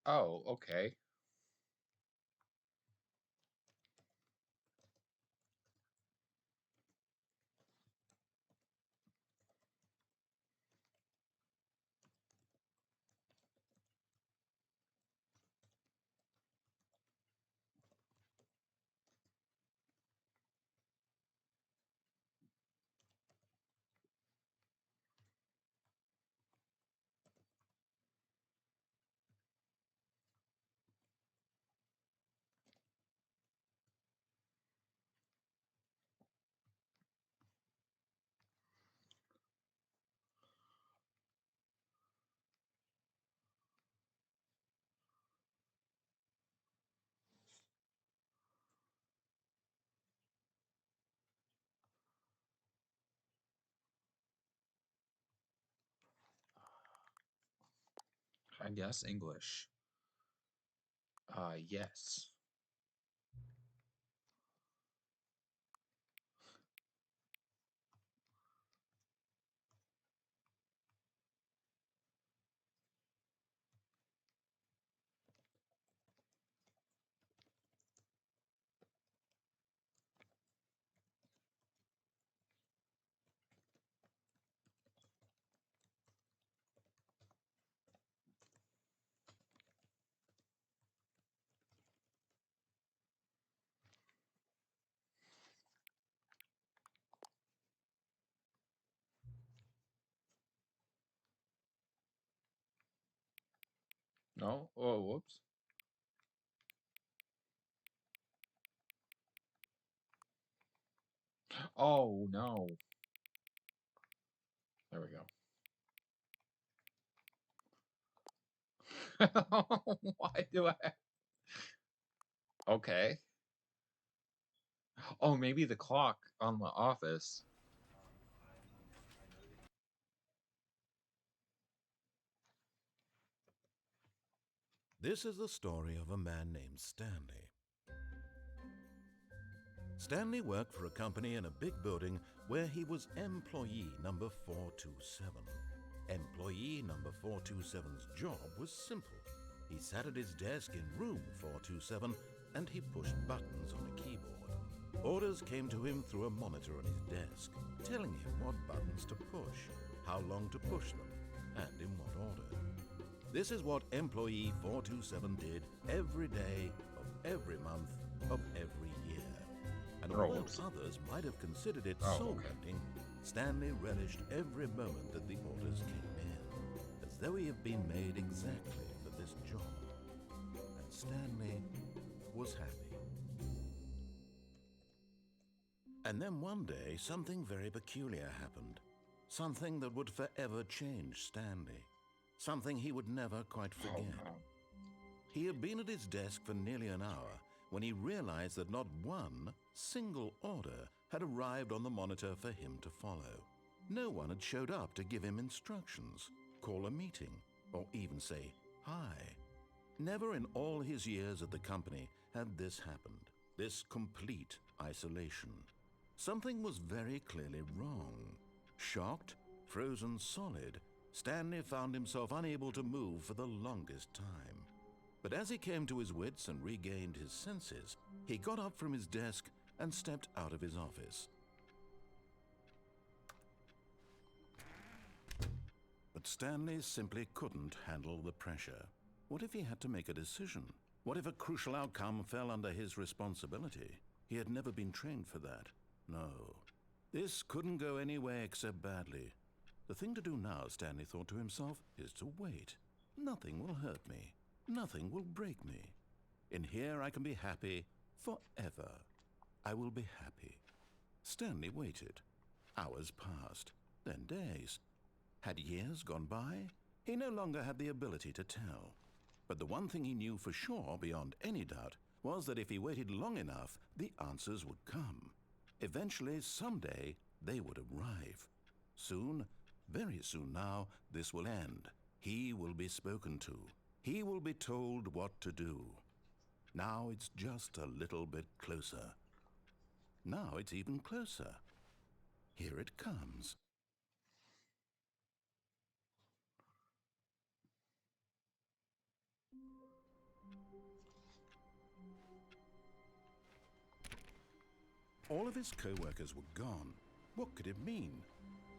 Oh, okay. I guess English. Yes. No? Oh, whoops. Oh, no. There we go. Why do I? Okay. Oh, maybe the clock on the office. This is the story of a man named Stanley. Stanley worked for a company in a big building where he was employee number 427. Employee number 427's job was simple. He sat at his desk in room 427 and he pushed buttons on a keyboard. Orders came to him through a monitor on his desk, telling him what buttons to push, how long to push them, and in what order. This is what employee 427 did every day of every month of every year. And Oh, although whoops. others might have considered it Oh, okay. soul-rending, Stanley relished every moment that the orders came in, as though he had been made exactly for this job. And Stanley was happy. And then one day, something very peculiar happened. Something that would forever change Stanley. Something he would never quite Oh, forget. no. He had been at his desk for nearly an hour when he realized that not one single order had arrived on the monitor for him to follow. No one had showed up to give him instructions, call a meeting, or even say hi. Never in all his years at the company had this happened, this complete isolation. Something was very clearly wrong. Shocked, frozen solid, Stanley found himself unable to move for the longest time. But as he came to his wits and regained his senses, he got up from his desk and stepped out of his office. But Stanley simply couldn't handle the pressure. What if he had to make a decision? What if a crucial outcome fell under his responsibility? He had never been trained for that. No. This couldn't go any way except badly. The thing to do now, Stanley thought to himself, is to wait. Nothing will hurt me. Nothing will break me. In here I can be happy forever. I will be happy. Stanley waited. Hours passed, then days. Had years gone by? He no longer had the ability to tell. But the one thing he knew for sure, beyond any doubt, was that if he waited long enough, the answers would come. Eventually, someday, they would arrive. Soon, very soon now, this will end. He will be spoken to. He will be told what to do. Now it's just a little bit closer. Now it's even closer. Here it comes. All of his co-workers were gone. What could it mean?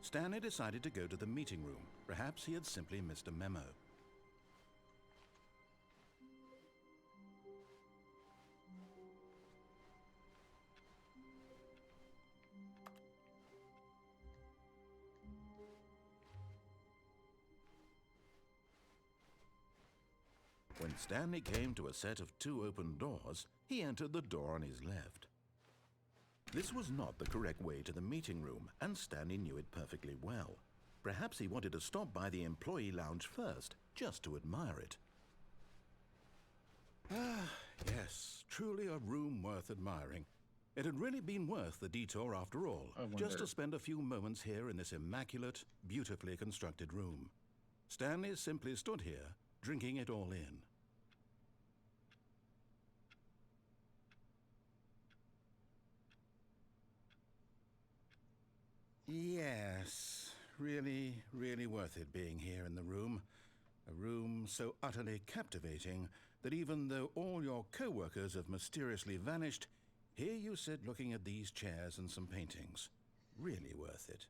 Stanley decided to go to the meeting room. Perhaps he had simply missed a memo. When Stanley came to a set of 2 open doors, he entered the door on his left. This was not the correct way to the meeting room, and Stanley knew it perfectly well. Perhaps he wanted to stop by the employee lounge first, just to admire it. Ah, yes, truly a room worth admiring. It had really been worth the detour after all, just to spend a few moments here in this immaculate, beautifully constructed room. Stanley simply stood here, drinking it all in. Yes, really, really worth it being here in the room. A room so utterly captivating that even though all your co-workers have mysteriously vanished, here you sit looking at these chairs and some paintings. Really worth it.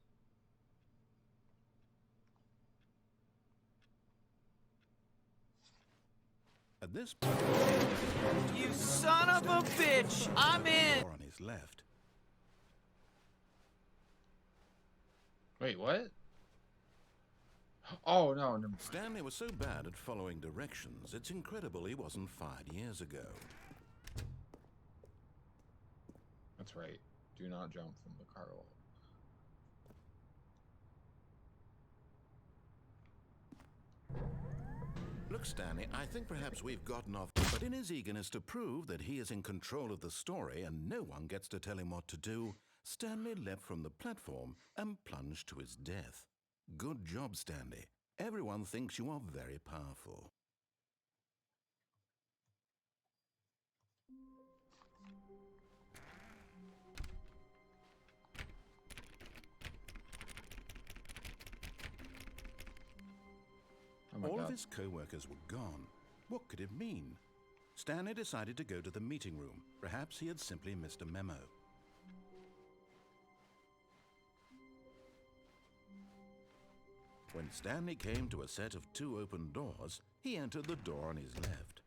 At this point, You son of a bitch! I'm in! on his left. Wait, what? Oh, no, never mind. Stanley was so bad at following directions, it's incredible he wasn't fired years ago. That's right. Do not jump from the car wall. Look, Stanley, I think perhaps we've gotten off, but in his eagerness to prove that he is in control of the story and no one gets to tell him what to do, Stanley leapt from the platform and plunged to his death. Good job, Stanley. Everyone thinks you are very powerful. Oh my All God. of his co-workers were gone. What could it mean? Stanley decided to go to the meeting room. Perhaps he had simply missed a memo. When Stanley came to a set of 2 open doors, he entered the door on his left.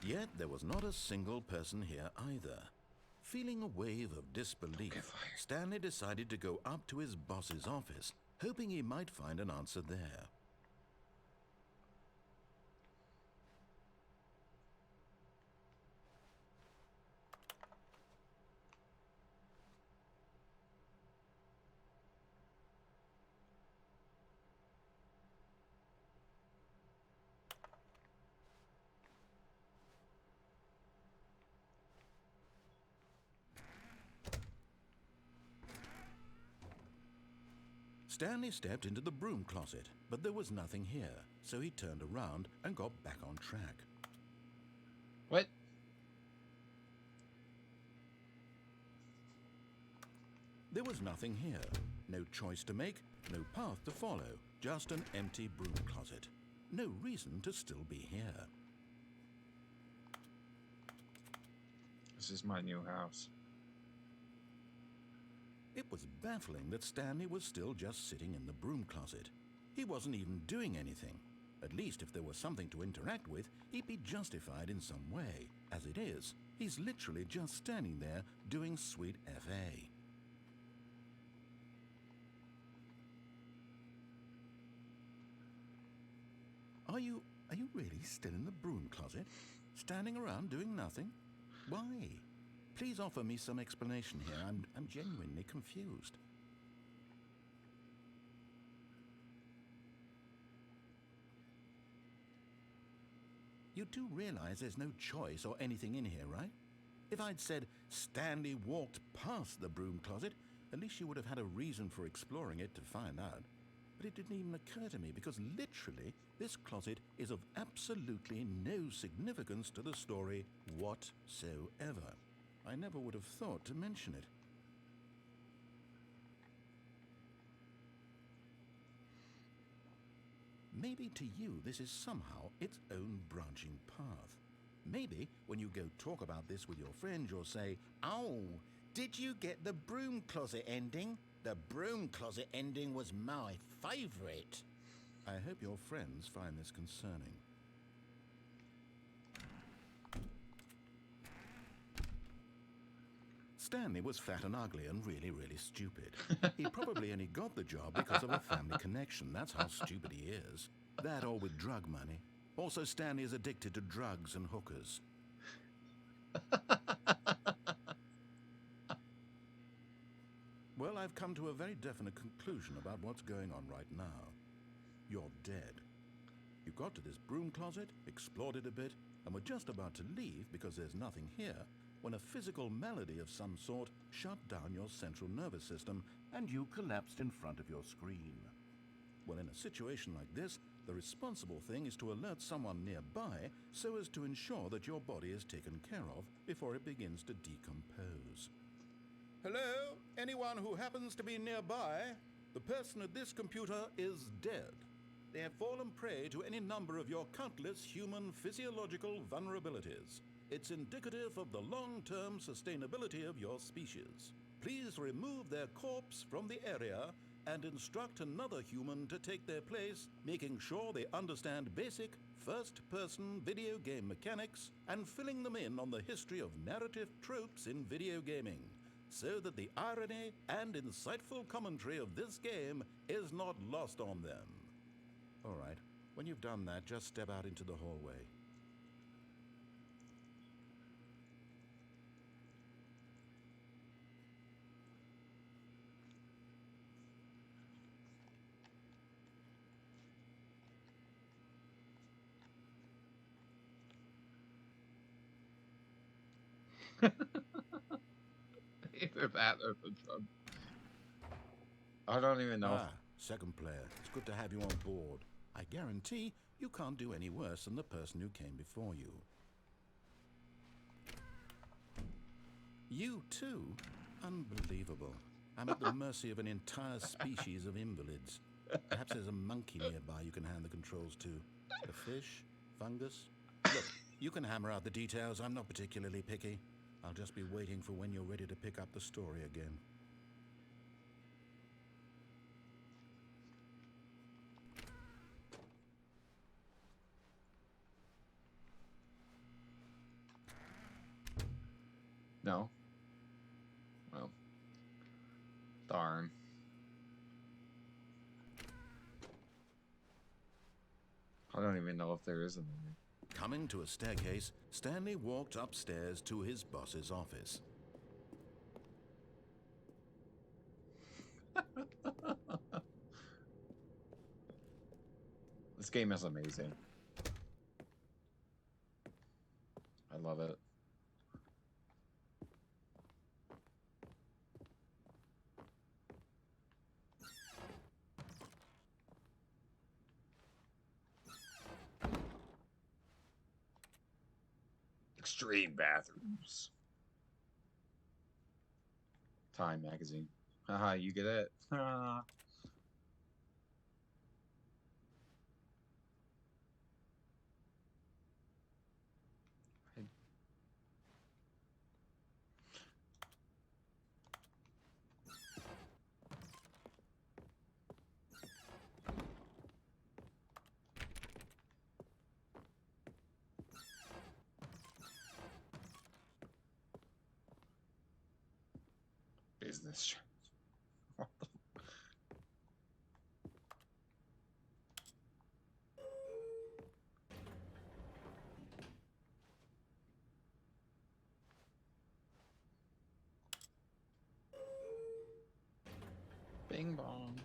Yet there was not a single person here either. Feeling a wave of disbelief, Stanley decided to go up to his boss's office, hoping he might find an answer there. Stanley stepped into the broom closet, but there was nothing here, so he turned around and got back on track. What? There was nothing here. No choice to make, no path to follow, just an empty broom closet. No reason to still be here. This is my new house. It was baffling that Stanley was still just sitting in the broom closet. He wasn't even doing anything. At least if there was something to interact with, he'd be justified in some way. As it is, he's literally just standing there doing sweet FA. Are you really still in the broom closet? Standing around doing nothing? Why? Please offer me some explanation here. I'm genuinely confused. You do realize there's no choice or anything in here, right? If I'd said Stanley walked past the broom closet, at least you would have had a reason for exploring it to find out. But it didn't even occur to me because literally this closet is of absolutely no significance to the story whatsoever. I never would have thought to mention it. maybe to you this is somehow its own branching path. Maybe when you go talk about this with your friend, you'll say, Oh, did you get the broom closet ending? The broom closet ending was my favourite. I hope your friends find this concerning. Stanley was fat and ugly and really, really stupid. He probably only got the job because of a family connection. That's how stupid he is. That or with drug money. Also, Stanley is addicted to drugs and hookers. Well, I've come to a very definite conclusion about what's going on right now. You're dead. You got to this broom closet, explored it a bit, and were just about to leave because there's nothing here, when a physical malady of some sort shut down your central nervous system and you collapsed in front of your screen. Well, in a situation like this, the responsible thing is to alert someone nearby so as to ensure that your body is taken care of before it begins to decompose. Hello? Anyone who happens to be nearby? The person at this computer is dead. They have fallen prey to any number of your countless human physiological vulnerabilities. It's indicative of the long-term sustainability of your species. Please remove their corpse from the area and instruct another human to take their place, making sure they understand basic first-person video game mechanics and filling them in on the history of narrative tropes in video gaming, so that the irony and insightful commentary of this game is not lost on them. All right, when you've done that, just step out into the hallway. Either that or the drug. I don't even know. Second player, it's good to have you on board. I guarantee you can't do any worse than the person who came before you. You too? Unbelievable. I'm at the mercy of an entire species of invalids. Perhaps there's a monkey nearby you can hand the controls to. A fish? Fungus? Look, you can hammer out the details. I'm not particularly picky. I'll just be waiting for when you're ready to pick up the story again. No. Well. Darn. I don't even know if there is anything. Coming to a staircase, Stanley walked upstairs to his boss's office. This game is amazing. I love it. Extreme bathrooms. Time magazine. Haha, you get it. Business. Bing bong.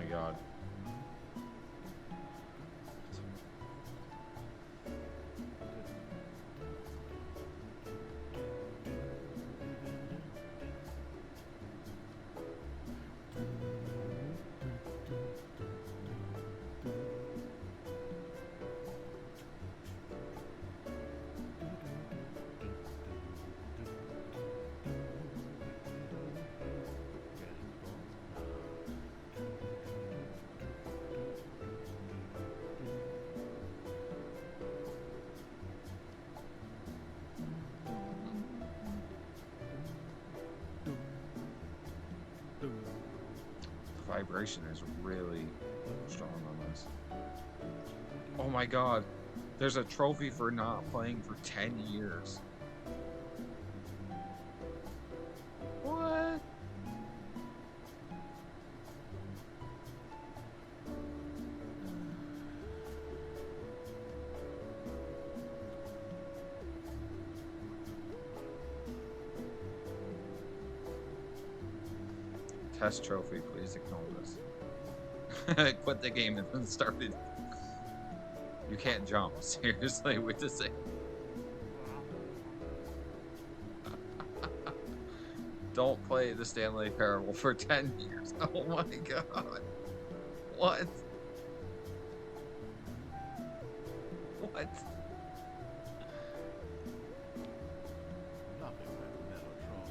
god. The vibration is really strong on this. Oh my god. There's a trophy for not playing for 10 years. What? Test trophy, please ignore this. Quit the game and then started. You can't jump, seriously, with the same. Don't play the Stanley Parable for 10 years. Oh my god. What? What? Nothing but Mellotron.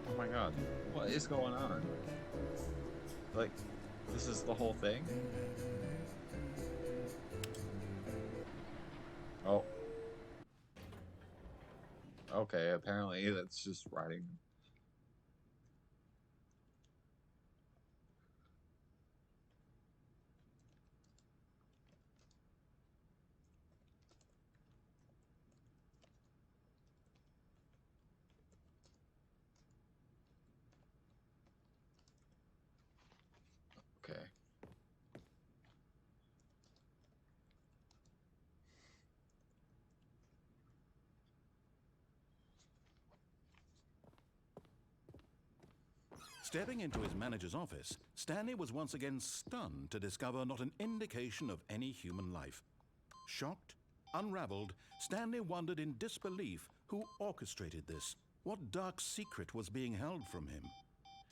Oh my god. What is going on? Like, this is the whole thing? Oh. Okay, apparently that's just writing. Okay. Stepping into his manager's office, Stanley was once again stunned to discover not an indication of any human life. Shocked, unraveled, Stanley wondered in disbelief who orchestrated this. What dark secret was being held from him?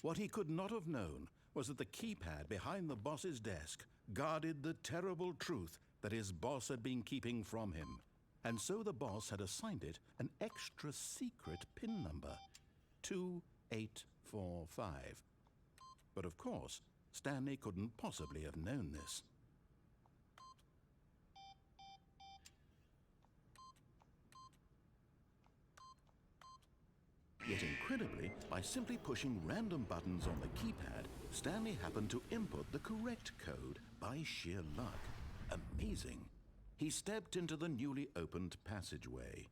What he could not have known was that the keypad behind the boss's desk guarded the terrible truth that his boss had been keeping from him. And so the boss had assigned it an extra secret PIN number, 2845. But of course, Stanley couldn't possibly have known this. Yet incredibly, by simply pushing random buttons on the keypad, Stanley happened to input the correct code by sheer luck. Amazing. He stepped into the newly opened passageway.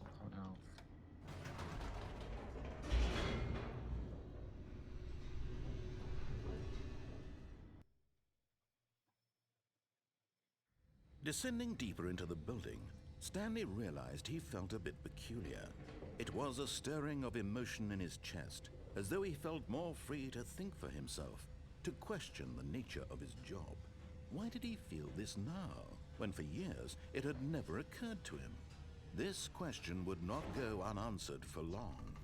Oh no. Descending deeper into the building, Stanley realized he felt a bit peculiar. It was a stirring of emotion in his chest, as though he felt more free to think for himself, to question the nature of his job. Why did he feel this now, when for years it had never occurred to him? This question would not go unanswered for long.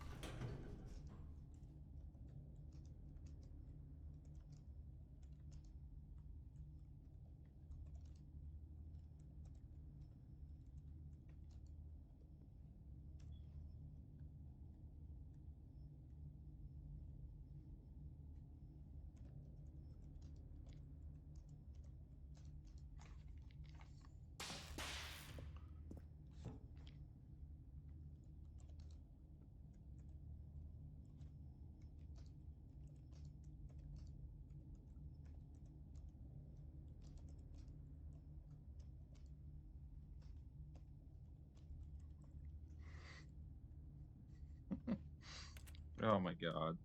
Oh my god.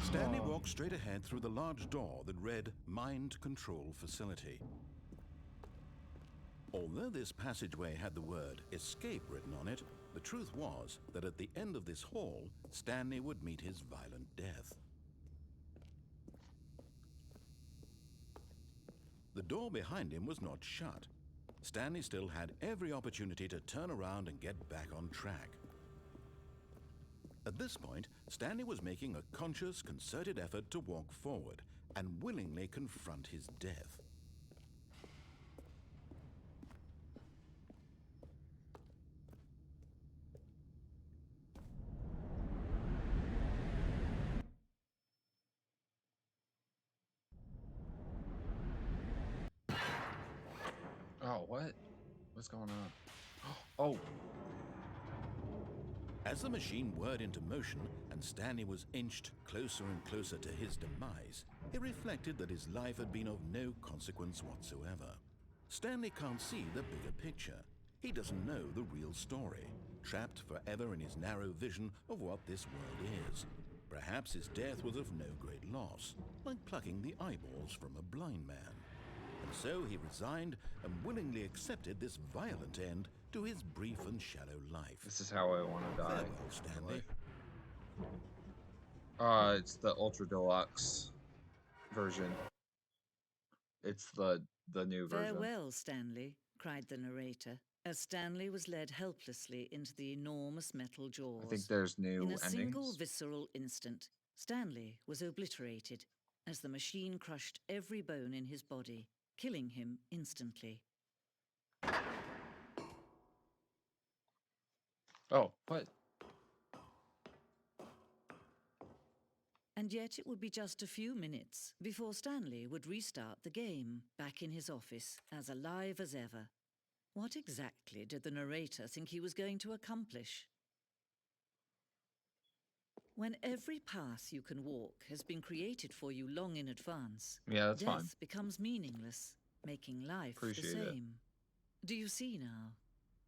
Stanley Oh. walked straight ahead through the large door that read Mind Control Facility. Although this passageway had the word escape written on it, the truth was that at the end of this hall, Stanley would meet his violent death. The door behind him was not shut. Stanley still had every opportunity to turn around and get back on track. At this point, Stanley was making a conscious, concerted effort to walk forward and willingly confront his death. Oh, what? What's going on? Oh. As the machine whirred into motion and Stanley was inched closer and closer to his demise, it reflected that his life had been of no consequence whatsoever. Stanley can't see the bigger picture. He doesn't know the real story, trapped forever in his narrow vision of what this world is. Perhaps his death was of no great loss, like plucking the eyeballs from a blind man. And so he resigned and willingly accepted this violent end to his brief and shallow life. This is how I want to die. Farewell, Stanley. It's the Ultra Deluxe version. It's the new version. Farewell, Stanley, cried the narrator, as Stanley was led helplessly into the enormous metal jaws. I think there's new In a single endings. visceral instant, Stanley was obliterated as the machine crushed every bone in his body, killing him instantly. Oh, what? And yet it would be just a few minutes before Stanley would restart the game, back in his office, as alive as ever. What exactly did the narrator think he was going to accomplish? When every path you can walk has been created for you long in advance, Yeah, that's death fine. becomes meaningless, making life Appreciate the it. same. Do you see now?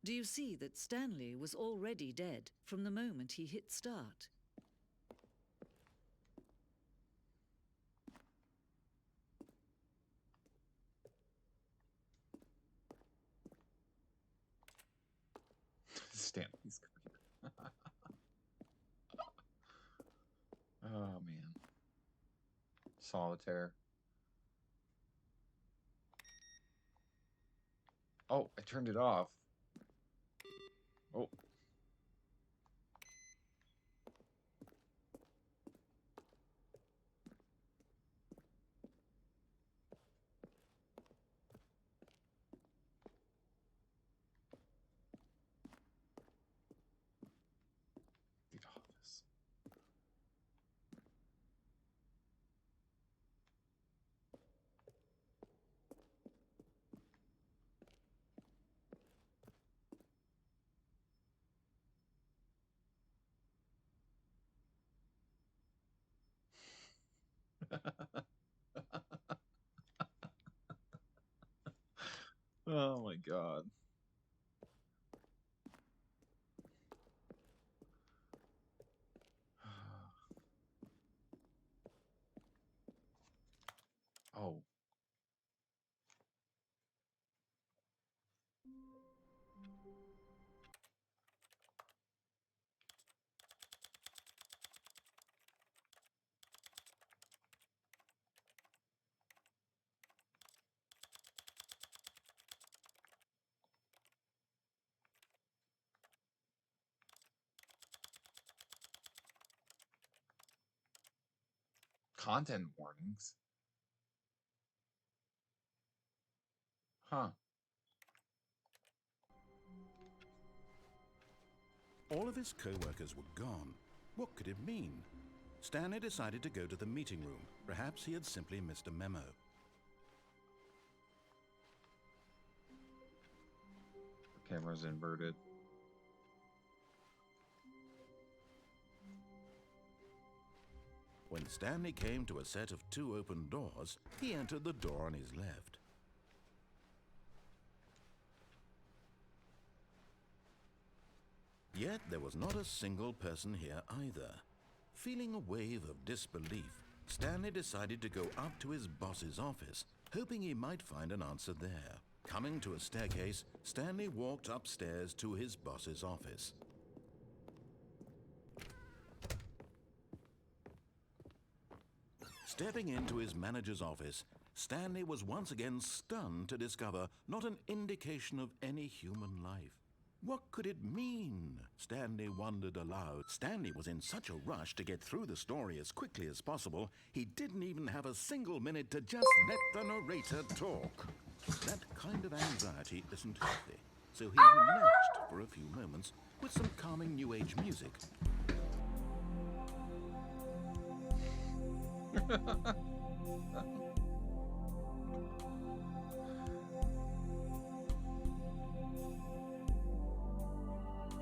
Do you see that Stanley was already dead from the moment he hit start? Stanley's creep. Oh man. Solitaire. Oh, I turned it off. Oh. The office. Oh my god. Oh. Content warnings. Huh. All of his co-workers were gone. What could it mean? Stanley decided to go to the meeting room. Perhaps he had simply missed a memo. The camera's inverted. When Stanley came to a set of 2 open doors, he entered the door on his left. Yet there was not a single person here either. Feeling a wave of disbelief, Stanley decided to go up to his boss's office, hoping he might find an answer there. Coming to a staircase, Stanley walked upstairs to his boss's office. Stepping into his manager's office, Stanley was once again stunned to discover not an indication of any human life. What could it mean? Stanley wondered aloud. Stanley was in such a rush to get through the story as quickly as possible, he didn't even have a single minute to just let the narrator talk. That kind of anxiety isn't healthy, so he relaxed for a few moments with some calming New Age music.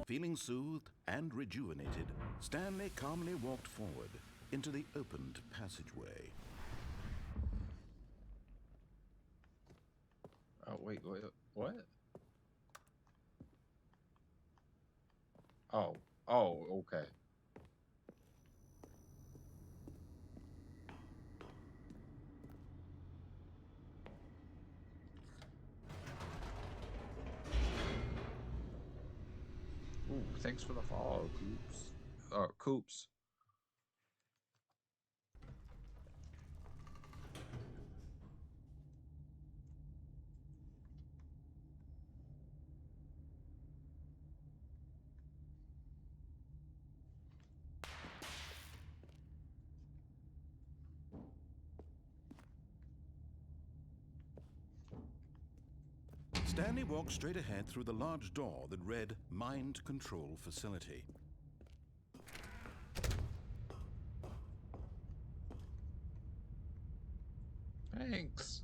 Feeling soothed and rejuvenated, Stanley calmly walked forward into the opened passageway. Oh, wait, what? Oh, okay. Ooh, thanks for the follow, Coops. Coops. Stanley walked straight ahead through the large door that read Mind Control Facility. Thanks.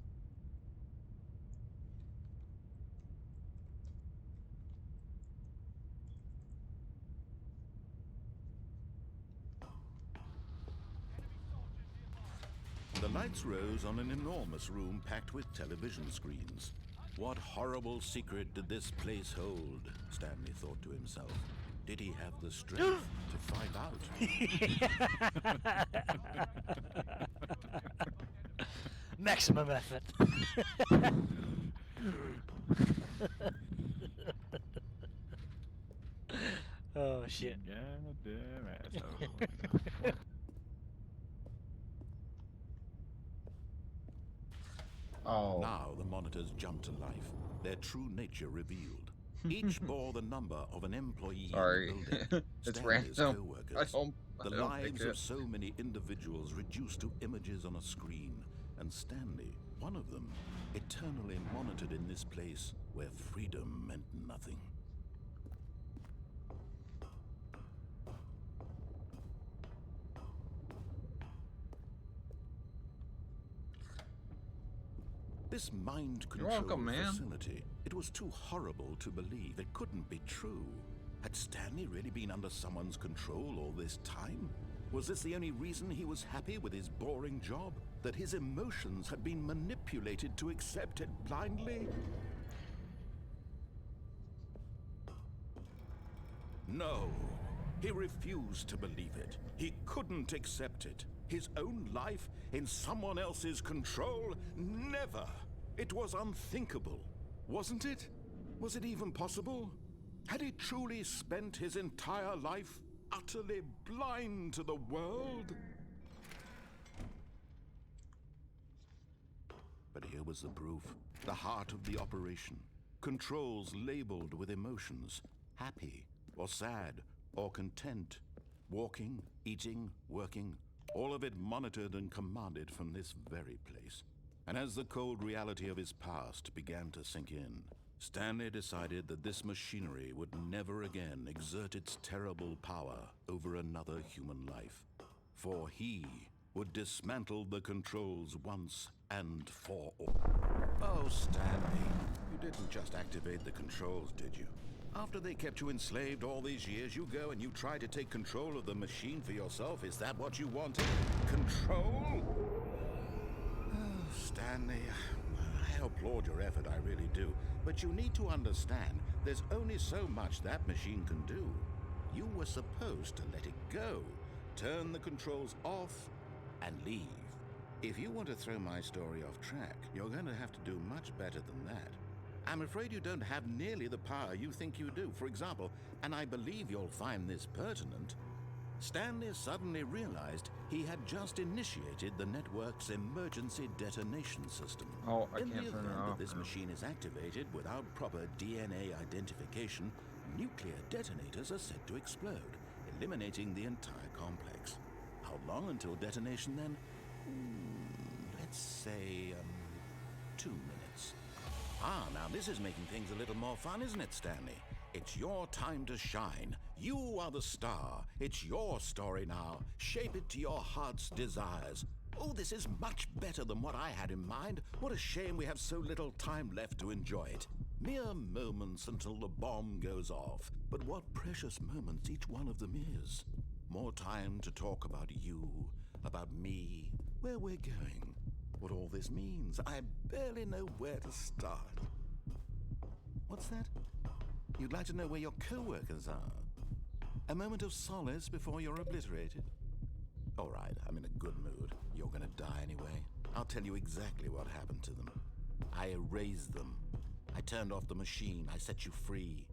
The lights rose on an enormous room packed with television screens. What horrible secret did this place hold? Stanley thought to himself. Did he have the strength to find out? Maximum effort. Oh shit. Goddamn asshole. Oh. Now the monitors jumped to life, their true nature revealed. Each bore the number of an employee Sorry. in the building. It's Stanley's random. co-workers. The I don't lives pick of it. so many individuals reduced to images on a screen, and Stanley, one of them, eternally monitored in this place where freedom meant nothing. This mind control welcome, man. facility, it was too horrible to believe. It couldn't be true. Had Stanley really been under someone's control all this time? Was this the only reason he was happy with his boring job? That his emotions had been manipulated to accept it blindly? No. He refused to believe it. He couldn't accept it. His own life in someone else's control? Never. It was unthinkable. Wasn't it? Was it even possible? Had he truly spent his entire life utterly blind to the world? But here was the proof. The heart of the operation. Controls labeled with emotions. Happy or sad or content. Walking, eating, working. All of it monitored and commanded from this very place. And as the cold reality of his past began to sink in, Stanley decided that this machinery would never again exert its terrible power over another human life. For he would dismantle the controls once and for all. Oh, Stanley, you didn't just activate the controls, did you? After they kept you enslaved all these years, you go and you try to take control of the machine for yourself. Is that what you wanted? Control? Oh, Stanley, I applaud your effort, I really do. But you need to understand There's only so much that machine can do. You were supposed to let it go, turn the controls off, and leave. If you want to throw my story off track, you're going to have to do much better than that. I'm afraid you don't have nearly the power you think you do. For example, and I believe you'll find this pertinent, Stanley suddenly realized he had just initiated the network's emergency detonation system. Oh, I In the can't turn event it that off this now. machine is activated without proper DNA identification, nuclear detonators are said to explode, eliminating the entire complex. How long until detonation then? Let's say, 2 minutes. Ah, now this is making things a little more fun, isn't it, Stanley? It's your time to shine. You are the star. It's your story now. Shape it to your heart's desires. Oh, this is much better than what I had in mind. What a shame we have so little time left to enjoy it. Mere moments until the bomb goes off. But what precious moments each one of them is. More time to talk about you, about me, where we're going, what all this means. I barely know where to start. What's that? You'd like to know where your co-workers are? A moment of solace before you're obliterated? All right, I'm in a good mood. You're gonna die anyway. I'll tell you exactly what happened to them. I erased them. I turned off the machine. I set you free.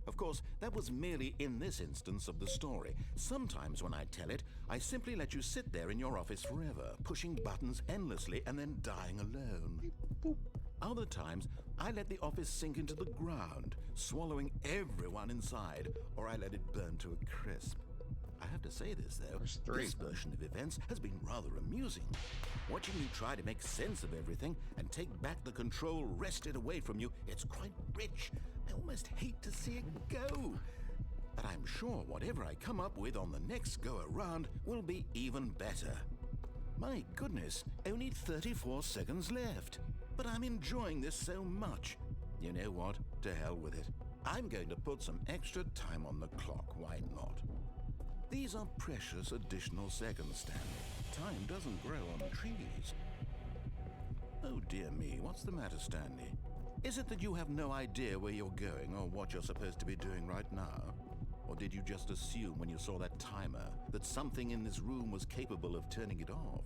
Of course, that was merely in this instance of the story. Sometimes when I tell it, I simply let you sit there in your office forever, pushing buttons endlessly and then dying alone. Other times, I let the office sink into the ground, swallowing everyone inside, or I let it burn to a crisp. I have to say this, though. There's three. This version of events has been rather amusing. Watching you try to make sense of everything and take back the control wrested away from you, it's quite rich. I almost hate to see it go. But I'm sure whatever I come up with on the next go-around will be even better. My goodness, only 34 seconds left. But I'm enjoying this so much. You know what? To hell with it. I'm going to put some extra time on the clock. Why not? These are precious additional seconds, Stanley. Time doesn't grow on trees. Oh dear me, what's the matter, Stanley? Is it that you have no idea where you're going or what you're supposed to be doing right now? Or did you just assume when you saw that timer that something in this room was capable of turning it off?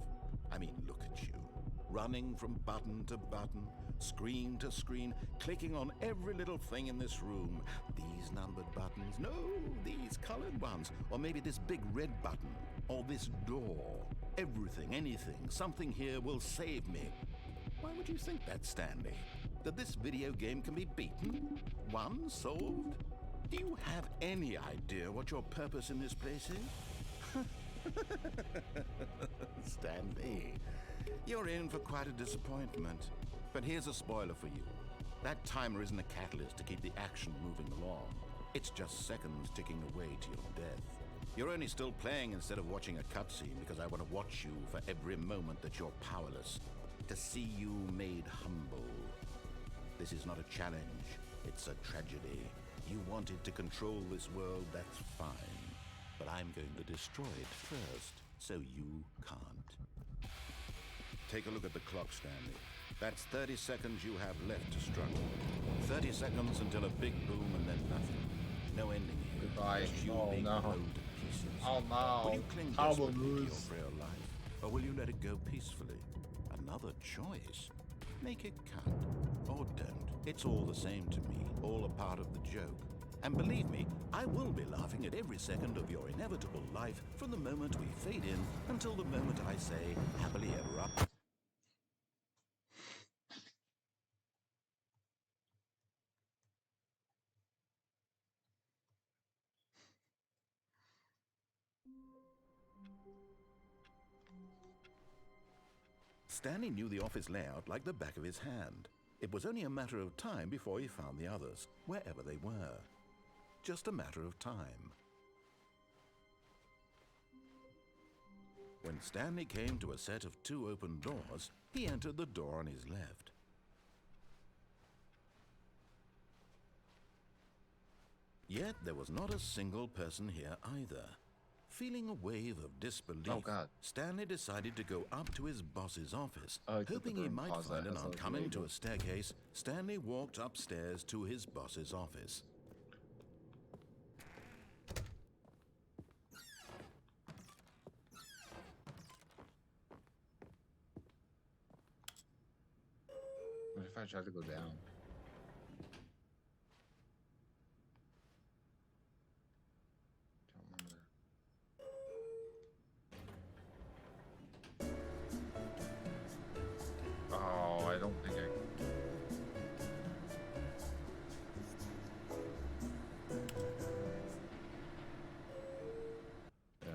I mean, look at you. Running from button to button, screen to screen, clicking on every little thing in this room. These numbered buttons, no, these colored ones. Or maybe this big red button, or this door. Everything, anything, something here will save me. Why would you think that, Stanley? That this video game can be beaten? Won? Solved? Do you have any idea what your purpose in this place is? Stanley, you're in for quite a disappointment. But here's a spoiler for you. That timer isn't a catalyst to keep the action moving along. It's just seconds ticking away to your death. You're only still playing instead of watching a cutscene because I want to watch you for every moment that you're powerless. To see you made humble. This is not a challenge. It's a tragedy. You wanted to control this world, that's fine. But I'm going to destroy it first, so you can't. Take a look at the clock, Stanley. That's 30 seconds you have left to struggle. 30 seconds until a big boom and then nothing. No ending here. Goodbye. Just you Oh, being no. blown to pieces. Oh no. Will you cling How will desperately to your lose? frail life? Or will you let it go peacefully? Another choice. Make it count. Or don't. It's all the same to me. All a part of the joke. And believe me, I will be laughing at every second of your inevitable life from the moment we fade in until the moment I say, happily ever up. Stanley knew the office layout like the back of his hand. It was only a matter of time before he found the others, wherever they were. Just a matter of time. When Stanley came to a set of 2 open doors, he entered the door on his left. Yet there was not a single person here either. Feeling a wave of disbelief, Oh, God. Stanley decided to go up to his boss's office. I like that the Hoping he broom might closet find an has a oncoming to label. a staircase, Stanley walked upstairs to his boss's office. What if I try to go down? Don't remember. Oh, I don't think I. Yeah.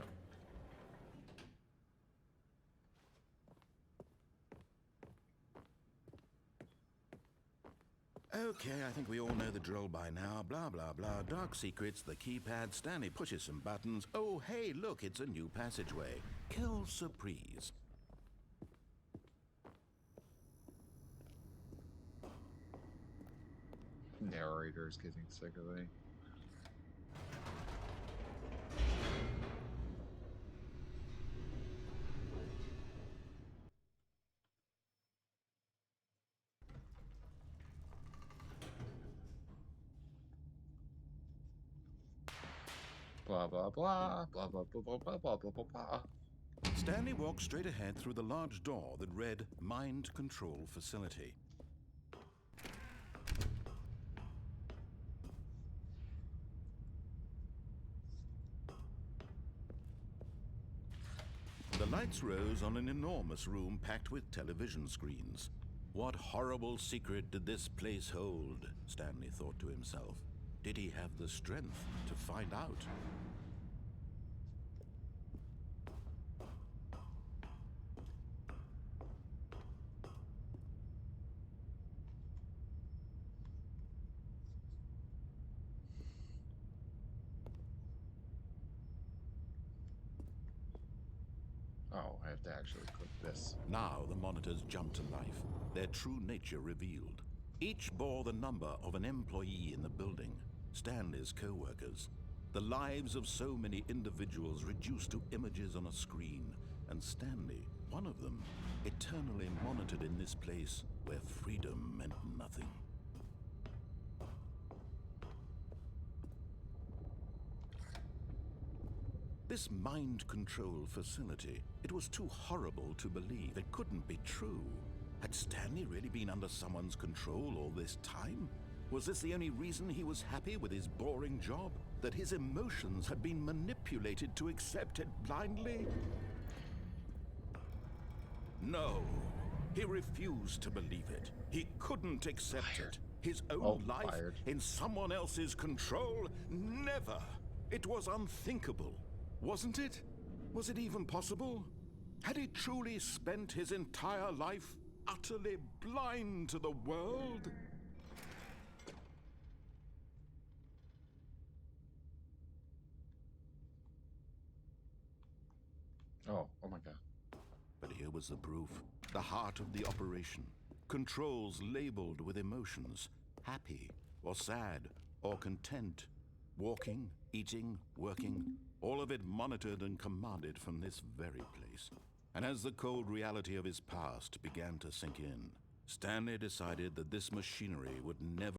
Okay, I think we all know the drill by now. Blah, blah, blah. Dark secrets, the keypad. Stanley pushes some buttons. Oh, hey, look, it's a new passageway. Kill surprise. Narrator's getting sick of me. Blah blah blah blah blah blah blah blah blah blah blah blah. Stanley walked straight ahead through the large door that read Mind Control Facility. The lights rose on an enormous room packed with television screens. What horrible secret did this place hold? Stanley thought to himself. Did he have the strength to find out? Oh, I have to actually click this. Now the monitors jumped to life, their true nature revealed. Each bore the number of an employee in the building, Stanley's co-workers. The lives of so many individuals reduced to images on a screen, and Stanley, one of them, eternally monitored in this place where freedom meant nothing. This mind control facility, it was too horrible to believe. It couldn't be true. Had Stanley really been under someone's control all this time? Was this the only reason he was happy with his boring job? That his emotions had been manipulated to accept it blindly? No. He refused to believe it. He couldn't accept it. His own life fired. in someone else's control? Never. It was unthinkable. Wasn't it? Was it even possible? Had he truly spent his entire life utterly blind to the world? Oh my god. But here was the proof. The heart of the operation. Controls labeled with emotions. Happy, or sad, or content. Walking, eating, working. All of it monitored and commanded from this very place. And as the cold reality of his past began to sink in, Stanley decided that this machinery would never